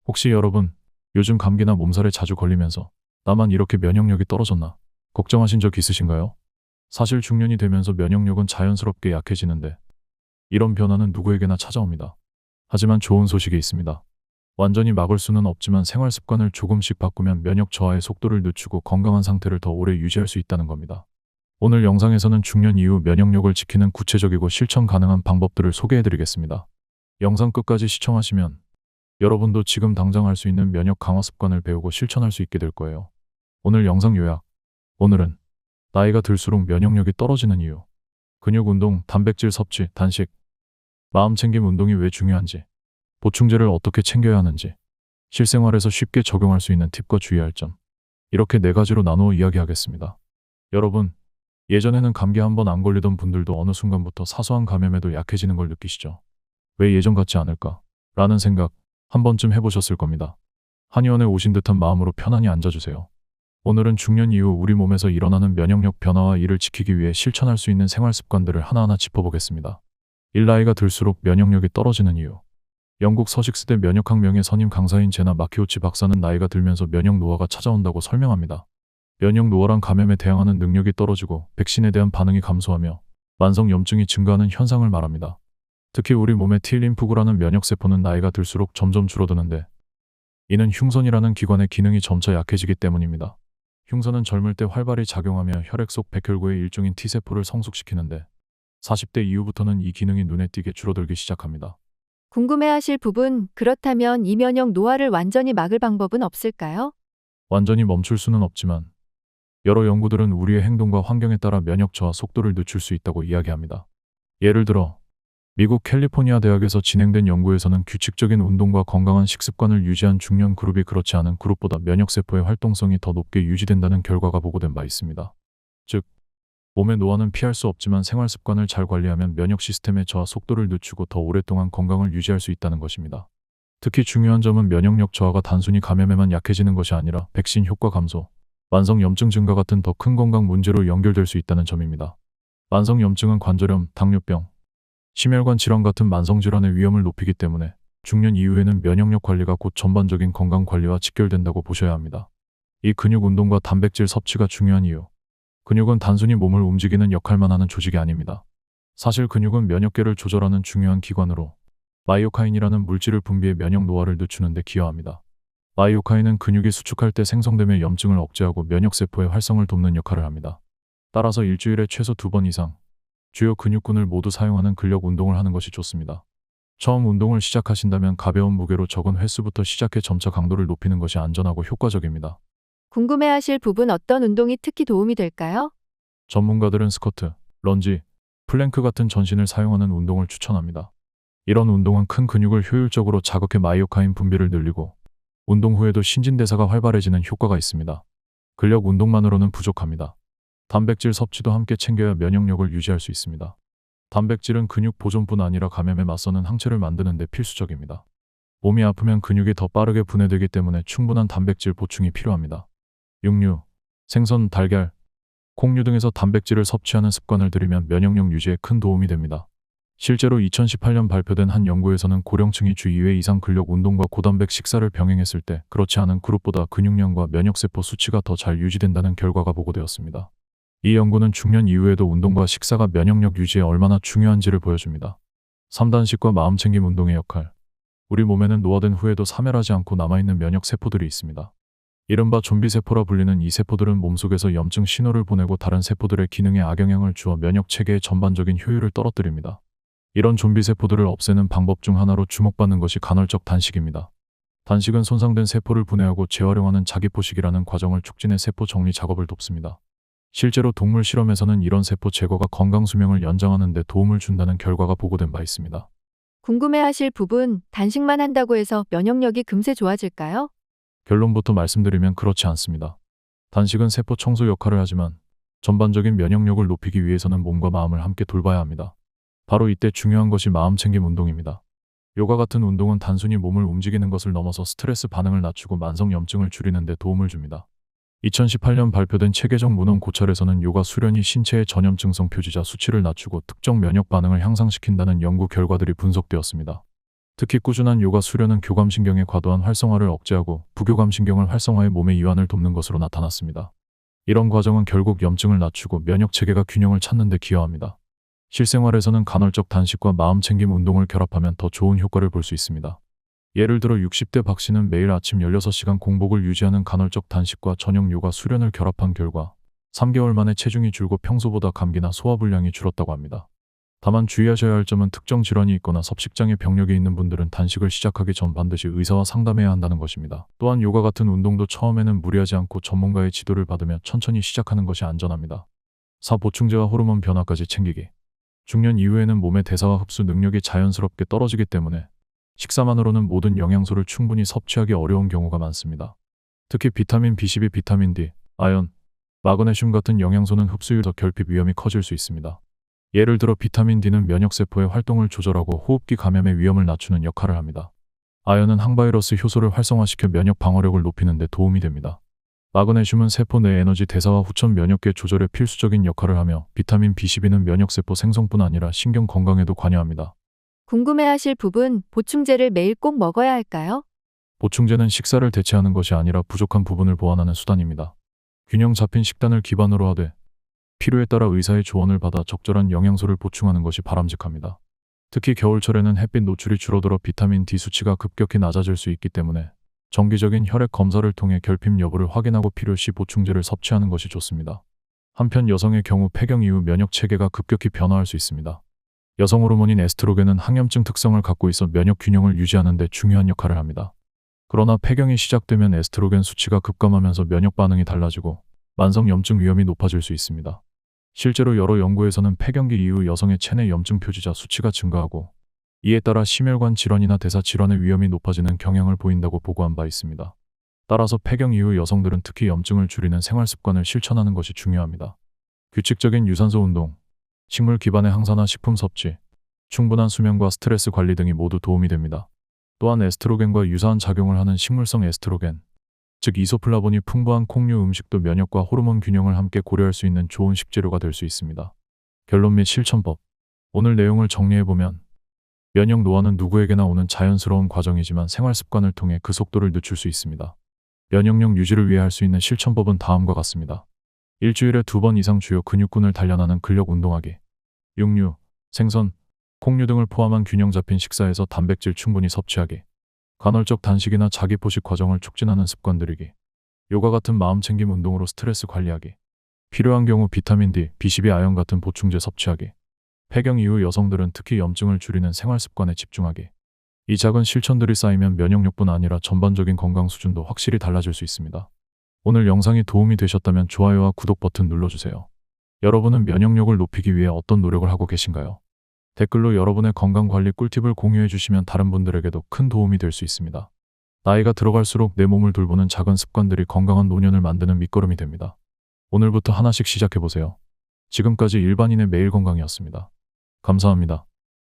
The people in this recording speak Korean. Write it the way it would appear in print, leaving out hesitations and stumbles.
혹시 여러분, 요즘 감기나 몸살에 자주 걸리면서 나만 이렇게 면역력이 떨어졌나 걱정하신 적 있으신가요? 사실 중년이 되면서 면역력은 자연스럽게 약해지는데 이런 변화는 누구에게나 찾아옵니다. 하지만 좋은 소식이 있습니다. 완전히 막을 수는 없지만 생활 습관을 조금씩 바꾸면 면역 저하의 속도를 늦추고 건강한 상태를 더 오래 유지할 수 있다는 겁니다. 오늘 영상에서는 중년 이후 면역력을 지키는 구체적이고 실천 가능한 방법들을 소개해 드리겠습니다. 영상 끝까지 시청하시면 여러분도 지금 당장 할 수 있는 면역 강화 습관을 배우고 실천할 수 있게 될 거예요. 오늘 영상 요약. 오늘은 나이가 들수록 면역력이 떨어지는 이유, 근육 운동, 단백질 섭취, 단식, 마음 챙김 운동이 왜 중요한지, 보충제를 어떻게 챙겨야 하는지, 실생활에서 쉽게 적용할 수 있는 팁과 주의할 점, 이렇게 네 가지로 나누어 이야기하겠습니다. 여러분, 예전에는 감기 한 번 안 걸리던 분들도 어느 순간부터 사소한 감염에도 약해지는 걸 느끼시죠? 왜 예전 같지 않을까? 라는 생각 한 번쯤 해보셨을 겁니다. 한의원에 오신 듯한 마음으로 편안히 앉아주세요. 오늘은 중년 이후 우리 몸에서 일어나는 면역력 변화와 이를 지키기 위해 실천할 수 있는 생활 습관들을 하나하나 짚어보겠습니다. 나이가 들수록 면역력이 떨어지는 이유. 영국 서식스대 면역학 명예선임 강사인 제나 마키오치 박사는 나이가 들면서 면역 노화가 찾아온다고 설명합니다. 면역 노화란 감염에 대항하는 능력이 떨어지고 백신에 대한 반응이 감소하며 만성 염증이 증가하는 현상을 말합니다. 특히 우리 몸의 T림프구라는 면역세포는 나이가 들수록 점점 줄어드는데 이는 흉선이라는 기관의 기능이 점차 약해지기 때문입니다. 흉선은 젊을 때 활발히 작용하며 혈액 속 백혈구의 일종인 T세포를 성숙시키는데 40대 이후부터는 이 기능이 눈에 띄게 줄어들기 시작합니다. 궁금해하실 부분, 그렇다면 이 면역 노화를 완전히 막을 방법은 없을까요? 완전히 멈출 수는 없지만 여러 연구들은 우리의 행동과 환경에 따라 면역 저하 속도를 늦출 수 있다고 이야기합니다. 예를 들어 미국 캘리포니아 대학에서 진행된 연구에서는 규칙적인 운동과 건강한 식습관을 유지한 중년 그룹이 그렇지 않은 그룹보다 면역세포의 활동성이 더 높게 유지된다는 결과가 보고된 바 있습니다. 즉, 몸의 노화는 피할 수 없지만 생활 습관을 잘 관리하면 면역 시스템의 저하 속도를 늦추고 더 오랫동안 건강을 유지할 수 있다는 것입니다. 특히 중요한 점은 면역력 저하가 단순히 감염에만 약해지는 것이 아니라 백신 효과 감소, 만성 염증 증가 같은 더 큰 건강 문제로 연결될 수 있다는 점입니다. 만성 염증은 관절염, 당뇨병, 심혈관 질환 같은 만성 질환의 위험을 높이기 때문에 중년 이후에는 면역력 관리가 곧 전반적인 건강 관리와 직결된다고 보셔야 합니다. 이 근육 운동과 단백질 섭취가 중요한 이유. 근육은 단순히 몸을 움직이는 역할만 하는 조직이 아닙니다. 사실 근육은 면역계를 조절하는 중요한 기관으로 마이오카인이라는 물질을 분비해 면역 노화를 늦추는 데 기여합니다. 마이오카인은 근육이 수축할 때 생성되며 염증을 억제하고 면역세포의 활성을 돕는 역할을 합니다. 따라서 일주일에 최소 2번 이상 주요 근육군을 모두 사용하는 근력 운동을 하는 것이 좋습니다. 처음 운동을 시작하신다면 가벼운 무게로 적은 횟수부터 시작해 점차 강도를 높이는 것이 안전하고 효과적입니다. 궁금해하실 부분, 어떤 운동이 특히 도움이 될까요? 전문가들은 스쿼트, 런지, 플랭크 같은 전신을 사용하는 운동을 추천합니다. 이런 운동은 큰 근육을 효율적으로 자극해 마이오카인 분비를 늘리고 운동 후에도 신진대사가 활발해지는 효과가 있습니다. 근력 운동만으로는 부족합니다. 단백질 섭취도 함께 챙겨야 면역력을 유지할 수 있습니다. 단백질은 근육 보존뿐 아니라 감염에 맞서는 항체를 만드는 데 필수적입니다. 몸이 아프면 근육이 더 빠르게 분해되기 때문에 충분한 단백질 보충이 필요합니다. 육류, 생선, 달걀, 콩류 등에서 단백질을 섭취하는 습관을 들이면 면역력 유지에 큰 도움이 됩니다. 실제로 2018년 발표된 한 연구에서는 고령층이 주 2회 이상 근력 운동과 고단백 식사를 병행했을 때 그렇지 않은 그룹보다 근육량과 면역세포 수치가 더 잘 유지된다는 결과가 보고되었습니다. 이 연구는 중년 이후에도 운동과 식사가 면역력 유지에 얼마나 중요한지를 보여줍니다. 3단식과 마음챙김 운동의 역할. 우리 몸에는 노화된 후에도 사멸하지 않고 남아있는 면역세포들이 있습니다. 이른바 좀비세포라 불리는 이 세포들은 몸속에서 염증 신호를 보내고 다른 세포들의 기능에 악영향을 주어 면역체계의 전반적인 효율을 떨어뜨립니다. 이런 좀비세포들을 없애는 방법 중 하나로 주목받는 것이 간헐적 단식입니다. 단식은 손상된 세포를 분해하고 재활용하는 자기포식이라는 과정을 촉진해 세포 정리 작업을 돕습니다. 실제로 동물 실험에서는 이런 세포 제거가 건강 수명을 연장하는 데 도움을 준다는 결과가 보고된 바 있습니다. 궁금해하실 부분, 단식만 한다고 해서 면역력이 금세 좋아질까요? 결론부터 말씀드리면 그렇지 않습니다. 단식은 세포 청소 역할을 하지만 전반적인 면역력을 높이기 위해서는 몸과 마음을 함께 돌봐야 합니다. 바로 이때 중요한 것이 마음챙김 운동입니다. 요가 같은 운동은 단순히 몸을 움직이는 것을 넘어서 스트레스 반응을 낮추고 만성 염증을 줄이는 데 도움을 줍니다. 2018년 발표된 체계적 문헌 고찰에서는 요가 수련이 신체의 전염증성 표지자 수치를 낮추고 특정 면역 반응을 향상시킨다는 연구 결과들이 분석되었습니다. 특히 꾸준한 요가 수련은 교감신경의 과도한 활성화를 억제하고 부교감신경을 활성화해 몸의 이완을 돕는 것으로 나타났습니다. 이런 과정은 결국 염증을 낮추고 면역체계가 균형을 찾는 데 기여합니다. 실생활에서는 간헐적 단식과 마음챙김 운동을 결합하면 더 좋은 효과를 볼 수 있습니다. 예를 들어 60대 박 씨는 매일 아침 16시간 공복을 유지하는 간헐적 단식과 저녁 요가 수련을 결합한 결과 3개월 만에 체중이 줄고 평소보다 감기나 소화불량이 줄었다고 합니다. 다만 주의하셔야 할 점은 특정 질환이 있거나 섭식장애 병력이 있는 분들은 단식을 시작하기 전 반드시 의사와 상담해야 한다는 것입니다. 또한 요가 같은 운동도 처음에는 무리하지 않고 전문가의 지도를 받으며 천천히 시작하는 것이 안전합니다. 4. 보충제와 호르몬 변화까지 챙기기. 중년 이후에는 몸의 대사와 흡수 능력이 자연스럽게 떨어지기 때문에 식사만으로는 모든 영양소를 충분히 섭취하기 어려운 경우가 많습니다. 특히 비타민 B12, 비타민 D, 아연, 마그네슘 같은 영양소는 흡수율 더 결핍 위험이 커질 수 있습니다. 예를 들어 비타민 D는 면역세포의 활동을 조절하고 호흡기 감염의 위험을 낮추는 역할을 합니다. 아연은 항바이러스 효소를 활성화시켜 면역 방어력을 높이는 데 도움이 됩니다. 마그네슘은 세포 내 에너지 대사와 후천 면역계 조절에 필수적인 역할을 하며 비타민 B12는 면역세포 생성뿐 아니라 신경 건강에도 관여합니다. 궁금해하실 부분, 보충제를 매일 꼭 먹어야 할까요? 보충제는 식사를 대체하는 것이 아니라 부족한 부분을 보완하는 수단입니다. 균형 잡힌 식단을 기반으로 하되 필요에 따라 의사의 조언을 받아 적절한 영양소를 보충하는 것이 바람직합니다. 특히 겨울철에는 햇빛 노출이 줄어들어 비타민 D 수치가 급격히 낮아질 수 있기 때문에 정기적인 혈액 검사를 통해 결핍 여부를 확인하고 필요시 보충제를 섭취하는 것이 좋습니다. 한편 여성의 경우 폐경 이후 면역 체계가 급격히 변화할 수 있습니다. 여성 호르몬인 에스트로겐은 항염증 특성을 갖고 있어 면역 균형을 유지하는 데 중요한 역할을 합니다. 그러나 폐경이 시작되면 에스트로겐 수치가 급감하면서 면역 반응이 달라지고 만성 염증 위험이 높아질 수 있습니다. 실제로 여러 연구에서는 폐경기 이후 여성의 체내 염증 표지자 수치가 증가하고 이에 따라 심혈관 질환이나 대사 질환의 위험이 높아지는 경향을 보인다고 보고한 바 있습니다. 따라서 폐경 이후 여성들은 특히 염증을 줄이는 생활 습관을 실천하는 것이 중요합니다. 규칙적인 유산소 운동, 식물 기반의 항산화 식품 섭취, 충분한 수면과 스트레스 관리 등이 모두 도움이 됩니다. 또한 에스트로겐과 유사한 작용을 하는 식물성 에스트로겐, 즉 이소플라본이 풍부한 콩류 음식도 면역과 호르몬 균형을 함께 고려할 수 있는 좋은 식재료가 될 수 있습니다. 결론 및 실천법. 오늘 내용을 정리해보면 면역 노화는 누구에게나 오는 자연스러운 과정이지만 생활 습관을 통해 그 속도를 늦출 수 있습니다. 면역력 유지를 위해 할 수 있는 실천법은 다음과 같습니다. 일주일에 2번 이상 주요 근육군을 단련하는 근력 운동하기. 육류, 생선, 콩류 등을 포함한 균형 잡힌 식사에서 단백질 충분히 섭취하기. 간헐적 단식이나 자기 포식 과정을 촉진하는 습관 들이기. 요가 같은 마음챙김 운동으로 스트레스 관리하기. 필요한 경우 비타민 D, B12, 아연 같은 보충제 섭취하기. 폐경 이후 여성들은 특히 염증을 줄이는 생활 습관에 집중하기. 이 작은 실천들이 쌓이면 면역력뿐 아니라 전반적인 건강 수준도 확실히 달라질 수 있습니다. 오늘 영상이 도움이 되셨다면 좋아요와 구독 버튼 눌러주세요. 여러분은 면역력을 높이기 위해 어떤 노력을 하고 계신가요? 댓글로 여러분의 건강관리 꿀팁을 공유해 주시면 다른 분들에게도 큰 도움이 될 수 있습니다. 나이가 들어갈수록 내 몸을 돌보는 작은 습관들이 건강한 노년을 만드는 밑거름이 됩니다. 오늘부터 하나씩 시작해보세요. 지금까지 일반인의 매일 건강이었습니다. 감사합니다.